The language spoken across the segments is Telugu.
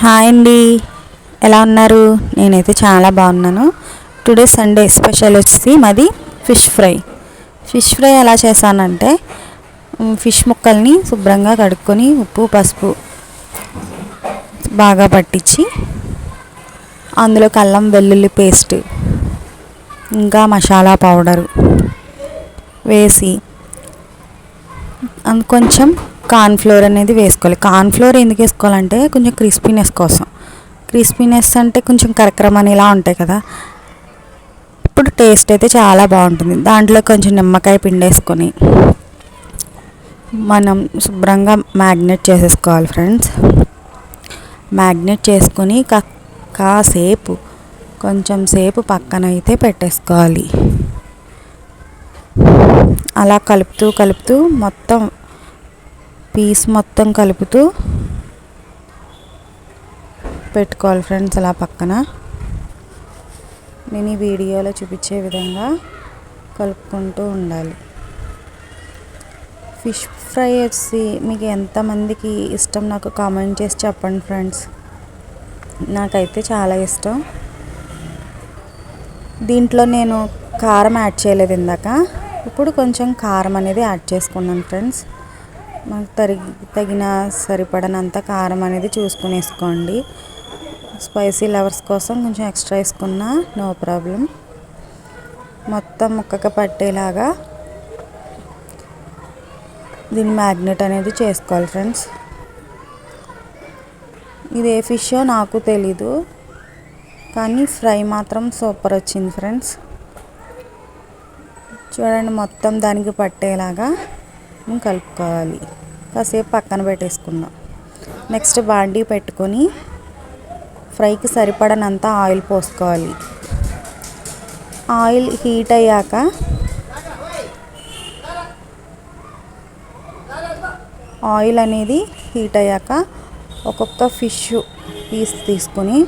హాయ్ అండి, ఎలా ఉన్నారు? నేనైతే చాలా బాగున్నాను. టుడే సండే స్పెషల్ వచ్చేసి మాది ఫిష్ ఫ్రై ఎలా చేశానంటే ఫిష్ ముక్కల్ని శుభ్రంగా కడుక్కొని ఉప్పు పసుపు బాగా పట్టించి అందులో అల్లం వెల్లుల్లి పేస్ట్ ఇంకా మసాలా పౌడరు వేసి కొంచెం కార్న్ఫ్లోర్ అనేది వేసుకోవాలి. కార్న్ఫ్లోర్ ఎందుకు వేసుకోవాలంటే కొంచెం క్రిస్పీనెస్ కోసం. క్రిస్పీనెస్ అంటే కొంచెం కరకరమనేలా ఉంటాయి కదా, ఇప్పుడు టేస్ట్ అయితే చాలా బాగుంటుంది. దాంట్లో కొంచెం నిమ్మకాయ పిండేసుకొని మనం శుభ్రంగా మ్యాగ్నేట్ చేసేసుకోవాలి ఫ్రెండ్స్. మ్యాగ్నేట్ చేసుకొని కాసేపు కొంచెం సేపు పక్కన అయితే పెట్టేసుకోవాలి. అలా కలుపుతూ మొత్తం పీస్ మొత్తం కలుపుతూ పెట్టుకోవాలి ఫ్రెండ్స్. అలా పక్కన నేను ఈ వీడియోలో చూపించే విధంగా కలుపుకుంటూ ఉండాలి. ఫిష్ ఫ్రై వచ్చి మీకు ఎంతమందికి ఇష్టం నాకు కామెంట్ చేసి చెప్పండి ఫ్రెండ్స్. నాకైతే చాలా ఇష్టం. దీంట్లో నేను కారం యాడ్ చేయలేదు ఇందాక, ఇప్పుడు కొంచెం కారం అనేది యాడ్ చేసుకున్నాను ఫ్రెండ్స్. మనకు తగిన సరిపడనంత కారం అనేది చూసుకుని వేసుకోండి. స్పైసీ లవర్స్ కోసం కొంచెం ఎక్స్ట్రా వేసుకున్నా నో ప్రాబ్లం. మొత్తం ముక్కకి పట్టేలాగా దీన్ని మ్యాగ్నెట్ అనేది చేసుకోవాలి ఫ్రెండ్స్. ఇది ఏ ఫిషో నాకు తెలీదు, కానీ ఫ్రై మాత్రం సూపర్ వచ్చింది ఫ్రెండ్స్. చూడండి, మొత్తం దానికి పట్టేలాగా కలుపుకోవాలి. కాసేపు పక్కన పెట్టేసుకుందాం. నెక్స్ట్ బాండీ పెట్టుకొని ఫ్రైకి సరిపడనంత ఆయిల్ పోసుకోవాలి. ఆయిల్ హీట్ అయ్యాక ఒక్కొక్క ఫిష్ పీస్ తీసుకొని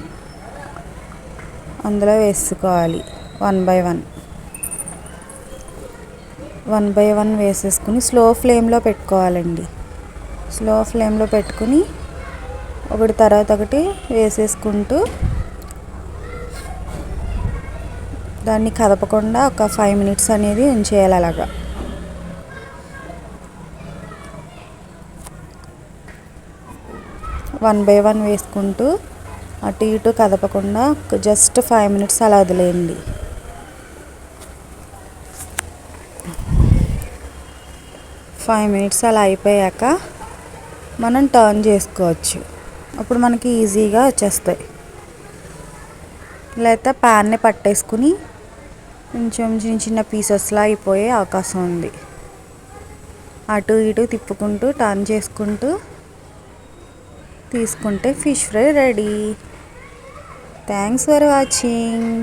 అందులో వేసుకోవాలి. వన్ బై వన్ వేసేసుకుని స్లో ఫ్లేమ్లో పెట్టుకోవాలండి. స్లో ఫ్లేమ్లో పెట్టుకుని ఒకటి తర్వాత ఒకటి వేసేసుకుంటూ దాన్ని కదపకుండా ఒక 5 minutes అనేది ఉంచేయాలి. అలాగా వన్ బై వన్ వేసుకుంటూ అటు ఇటు కదపకుండా జస్ట్ 5 minutes అలా వదిలేయండి. 5 minutes అలా అయిపోయాక మనం టర్న్ చేసుకోవచ్చు. అప్పుడు మనకి ఈజీగా వచ్చేస్తాయి. లేకపోతే ప్యాన్ని పట్టేసుకుని కొంచెం చిన్న చిన్న పీసెస్లా అయిపోయే అవకాశం ఉంది. అటు ఇటు తిప్పుకుంటూ టర్న్ చేసుకుంటూ తీసుకుంటే fish fry ready. Thanks for watching.